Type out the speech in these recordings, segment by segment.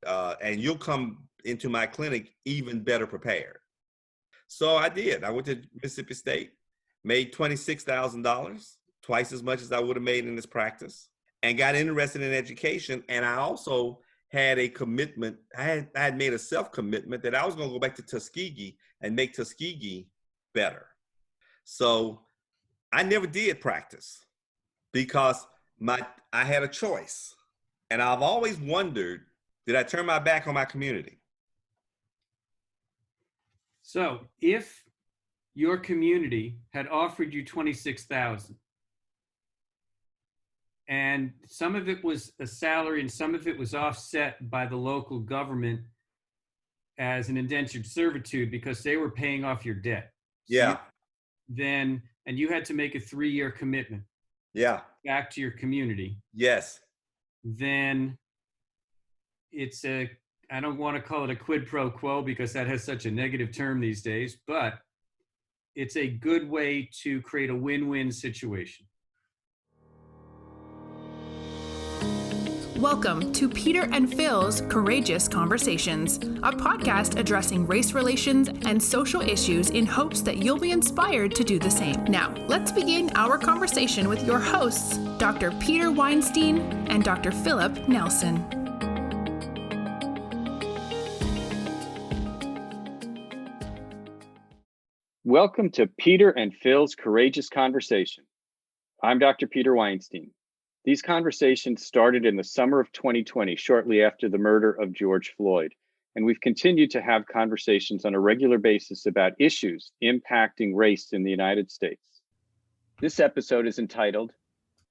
and you'll come into my clinic even better prepared. So I did. I went to Mississippi State, made $26,000, twice as much as I would have made in this practice, and got interested in education. And I also had a commitment. I had made a self-commitment that I was going to go back to Tuskegee and make Tuskegee better. So I never did practice because I had a choice. And I've always wondered, did I turn my back on my community? So if your community had offered you $26,000 and some of it was a salary and some of it was offset by the local government as an indentured servitude because they were paying off your debt. Yeah. And you had to make a 3-year commitment. Yeah. Back to your community. Yes. Then it's I don't want to call it a quid pro quo because that has such a negative term these days, but it's a good way to create a win-win situation. Welcome to Peter and Phil's Courageous Conversations, a podcast addressing race relations and social issues in hopes that you'll be inspired to do the same. Now, let's begin our conversation with your hosts, Dr. Peter Weinstein and Dr. Philip Nelson. Welcome to Peter and Phil's Courageous Conversation. I'm Dr. Peter Weinstein. These conversations started in the summer of 2020, shortly after the murder of George Floyd, and we've continued to have conversations on a regular basis about issues impacting race in the United States. This episode is entitled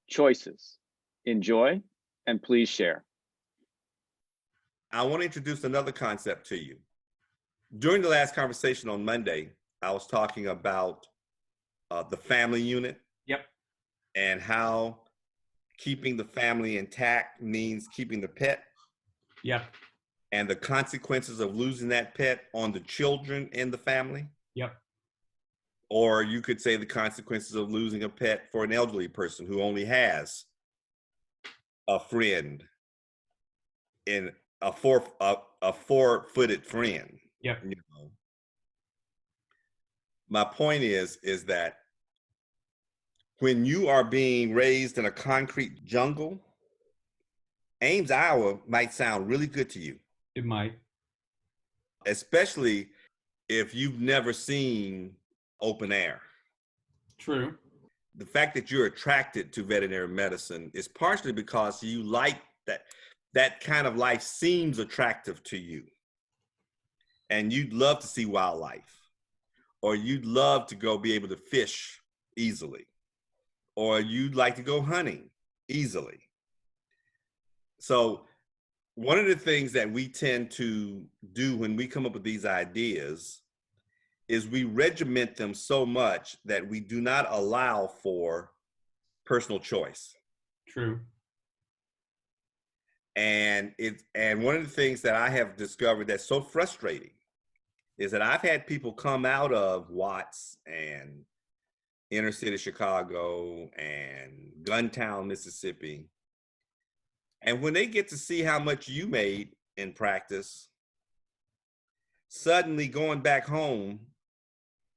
Choices. Enjoy and please share. I want to introduce another concept to you. During the last conversation on Monday, I was talking about the family unit. Yep. And how keeping the family intact means keeping the pet. Yep. And the consequences of losing that pet on the children in the family. Yep. Or you could say the consequences of losing a pet for an elderly person who only has a friend in a four-footed friend. Yep. You know. My point is that when you are being raised in a concrete jungle, Ames, Iowa might sound really good to you. It might. Especially if you've never seen open air. True. The fact that you're attracted to veterinary medicine is partially because you like that kind of life seems attractive to you. And you'd love to see wildlife, or you'd love to go be able to fish easily, or you'd like to go hunting easily. So one of the things that we tend to do when we come up with these ideas is we regiment them so much that we do not allow for personal choice. True. And one of the things that I have discovered that's so frustrating is that I've had people come out of Watts and inner city Chicago and Guntown, Mississippi. And when they get to see how much you made in practice, suddenly going back home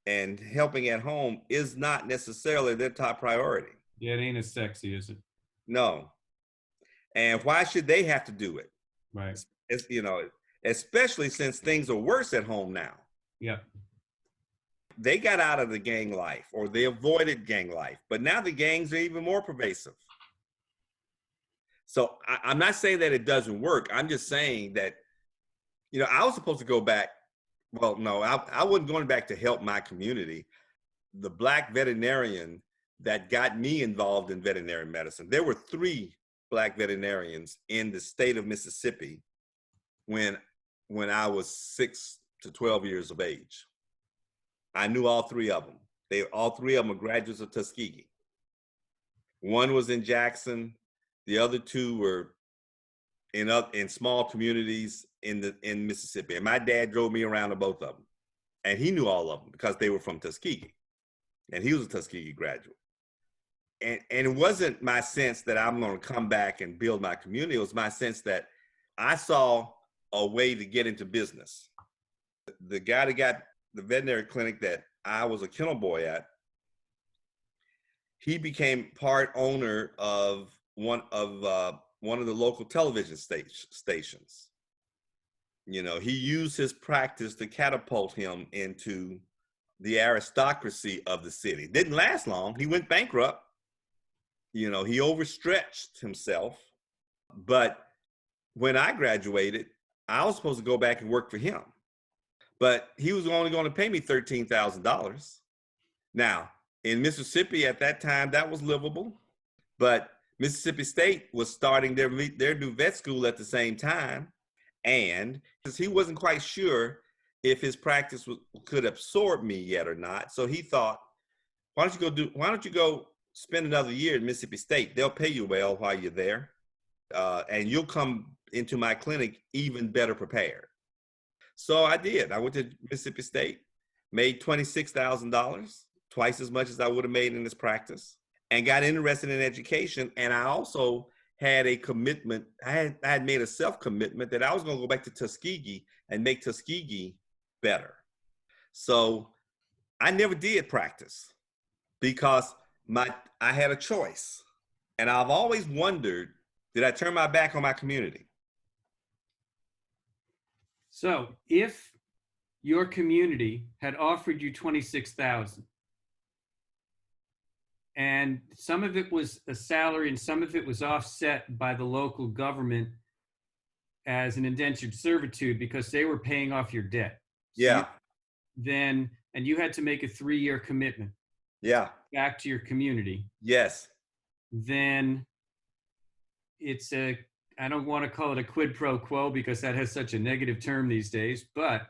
and helping at home is not necessarily their top priority. Yeah, it ain't as sexy, is it? No. And why should they have to do it? Right. It's, you know, especially since things are worse at home now. Yeah. They got out of the gang life, or they avoided gang life, but now the gangs are even more pervasive. So I'm not saying that it doesn't work. I'm just saying that, you know, I was supposed to go back. Well, no, I wasn't going back to help my community. The Black veterinarian that got me involved in veterinary medicine, there were 3 Black veterinarians in the state of Mississippi when I was 6 to 12 years of age. I knew all 3 of them. All 3 of them were graduates of Tuskegee. One was in Jackson. The other 2 were in small communities in Mississippi. And my dad drove me around to both of them. And he knew all of them because they were from Tuskegee. And he was a Tuskegee graduate. And it wasn't my sense that I'm going to come back and build my community. It was my sense that I saw a way to get into business. The guy that got the veterinary clinic that I was a kennel boy at, he became part owner of one of the local television stations. You know, he used his practice to catapult him into the aristocracy of the city. Didn't last long. He went bankrupt. You know, he overstretched himself. But when I graduated, I was supposed to go back and work for him. But he was only going to pay me $13,000. Now, in Mississippi at that time, that was livable. But Mississippi State was starting their new vet school at the same time. And he wasn't quite sure if his practice could absorb me yet or not. So he thought, why don't you go spend another year at Mississippi State? They'll pay you well while you're there. And you'll come into my clinic even better prepared. So I did. I went to Mississippi State, made $26,000, twice as much as I would have made in this practice, and got interested in education. And I also had a commitment. I had made a self-commitment that I was going to go back to Tuskegee and make Tuskegee better. So I never did practice because I had a choice. And I've always wondered, did I turn my back on my community? So if your community had offered you $26,000 and some of it was a salary and some of it was offset by the local government as an indentured servitude because they were paying off your debt. Yeah. And you had to make a 3-year commitment. Yeah. Back to your community. Yes. Then it's I don't want to call it a quid pro quo because that has such a negative term these days, but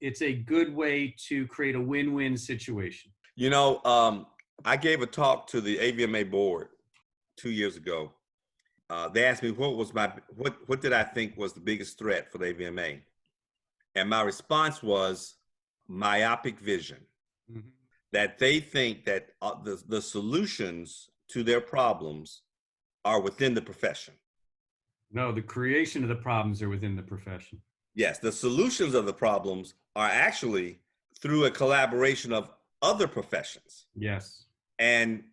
it's a good way to create a win-win situation. You know, I gave a talk to the AVMA board 2 years ago. They asked me what did I think was the biggest threat for the AVMA? And my response was myopic vision. Mm-hmm. That they think that the solutions to their problems are within the profession. No, the creation of the problems are within the profession. Yes, the solutions of the problems are actually through a collaboration of other professions. Yes. And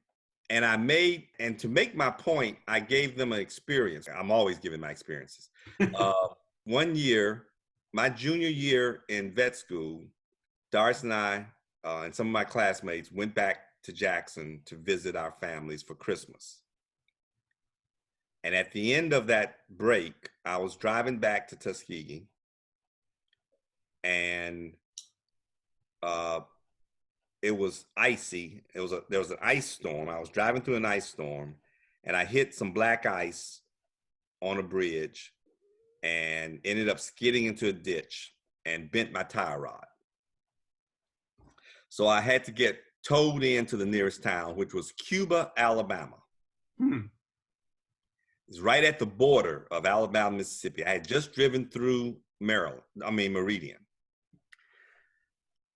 to make my point, I gave them an experience. I'm always giving my experiences. One year, my junior year in vet school, Doris and I and some of my classmates went back to Jackson to visit our families for Christmas. And at the end of that break, I was driving back to Tuskegee, and it was icy. There was an ice storm. I was driving through an ice storm, and I hit some black ice on a bridge, and ended up skidding into a ditch and bent my tire rod. So I had to get towed into the nearest town, which was Cuba, Alabama. It's right at the border of Alabama, Mississippi. I had just driven through Meridian.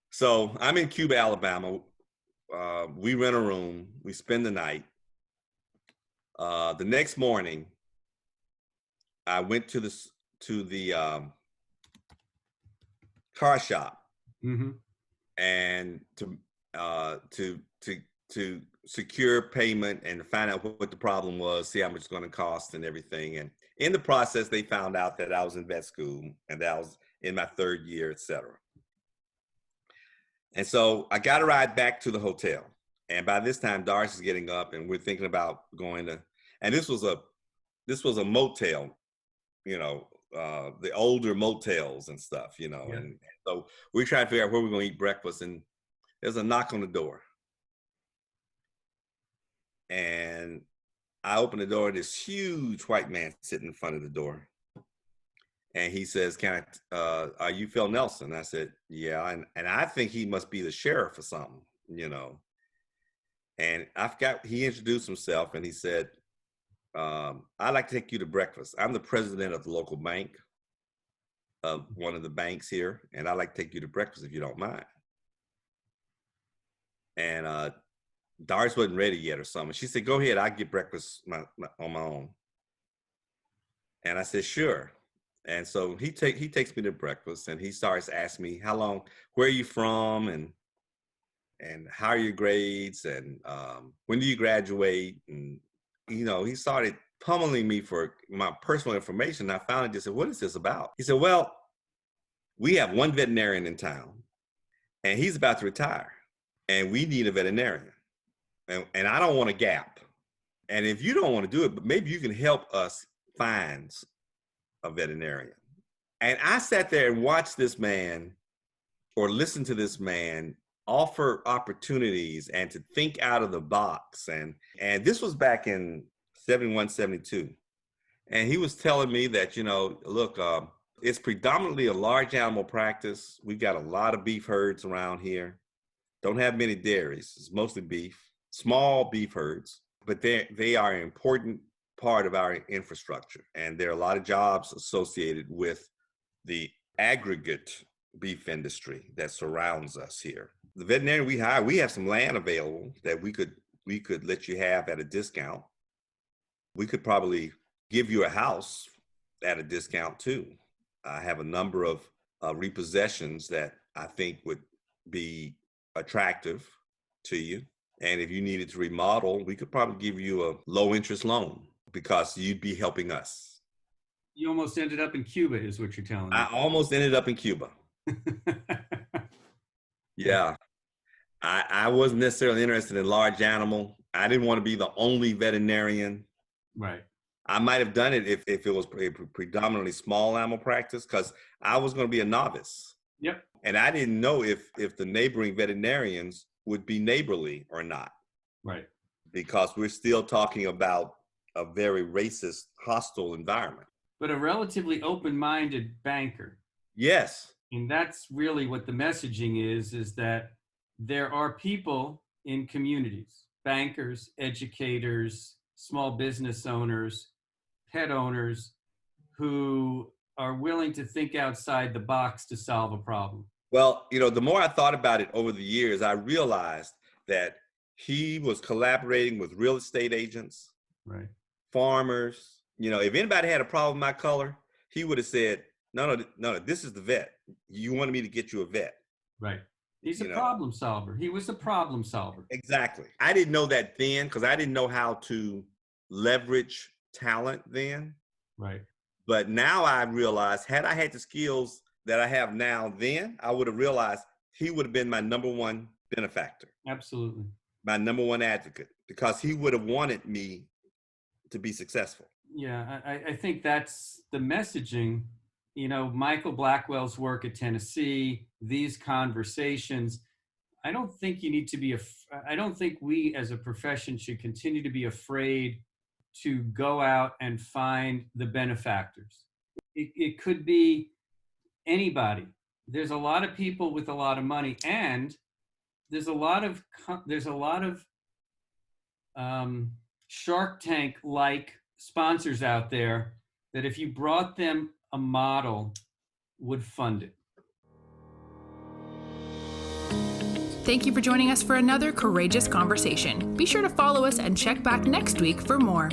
So I'm in Cuba, Alabama. We rent a room. We spend the night. The next morning, I went to the car shop, mm-hmm. and to secure payment and to find out what the problem was, see how much it's going to cost and everything. And in the process, they found out that I was in vet school and that I was in my 3rd year, et cetera. And so I got a ride back to the hotel. And by this time, Doris is getting up and we're thinking about going to, and this was a motel, you know, the older motels and stuff, you know. Yeah. And so we're trying to figure out where we're going to eat breakfast, and there's a knock on the door. And I open the door, this huge white man sitting in front of the door. And he says, are you Phil Nelson? I said, yeah. And I think he must be the sheriff or something, you know. And he introduced himself and he said, I'd like to take you to breakfast. I'm the president of the local bank, of one of the banks here, and I'd like to take you to breakfast if you don't mind. And Doris wasn't ready yet or something. She said, go ahead, I'll get breakfast on my own. And I said, sure. And so he takes me to breakfast, and he starts asking me where are you from, and how are your grades, and when do you graduate? And he started pummeling me for my personal information. I finally just said, what is this about? He said, well, we have one veterinarian in town, and he's about to retire, and we need a veterinarian. And I don't want a gap. And if you don't want to do it, but maybe you can help us find a veterinarian. And I sat there and watched this man, or listened to this man, offer opportunities and to think out of the box. And this was back in 71, 72. And he was telling me that, look, it's predominantly a large animal practice. We've got a lot of beef herds around here. Don't have many dairies. It's mostly beef, small beef herds, but they are an important part of our infrastructure. And there are a lot of jobs associated with the aggregate beef industry that surrounds us here. The veterinarian we hire, we have some land available that we could let you have at a discount. We could probably give you a house at a discount too. I have a number of repossessions that I think would be attractive to you. And if you needed to remodel, we could probably give you a low interest loan because you'd be helping us. You almost ended up in Cuba, is what you're telling me. I almost ended up in Cuba. Yeah. I wasn't necessarily interested in large animal. I didn't want to be the only veterinarian. Right. I might have done it if it was a predominantly small animal practice, because I was going to be a novice. Yep. And I didn't know if the neighboring veterinarians would be neighborly or not. Right. Because we're still talking about a very racist, hostile environment. But a relatively open-minded banker. Yes. And that's really what the messaging is that there are people in communities, bankers, educators, small business owners, pet owners, who are willing to think outside the box to solve a problem. Well, the more I thought about it over the years, I realized that he was collaborating with real estate agents, right, farmers. If anybody had a problem with my color, he would have said, no, this is the vet. You wanted me to get you a vet. Right. He's a problem solver. He was a problem solver. Exactly. I didn't know that then because I didn't know how to leverage talent then. Right. But now I realize, had I had the skills that I have now then, I would have realized he would have been my number one benefactor. Absolutely. My number one advocate, because he would have wanted me to be successful. Yeah, I think that's the messaging. Michael Blackwell's work at Tennessee, these conversations, I don't think you need to be, I don't think we as a profession should continue to be afraid to go out and find the benefactors. It could be anybody. There's a lot of people with a lot of money, and there's a lot of Shark Tank-like sponsors out there that if you brought them a model, would fund it. Thank you for joining us for another courageous conversation. Be sure to follow us and check back next week for more.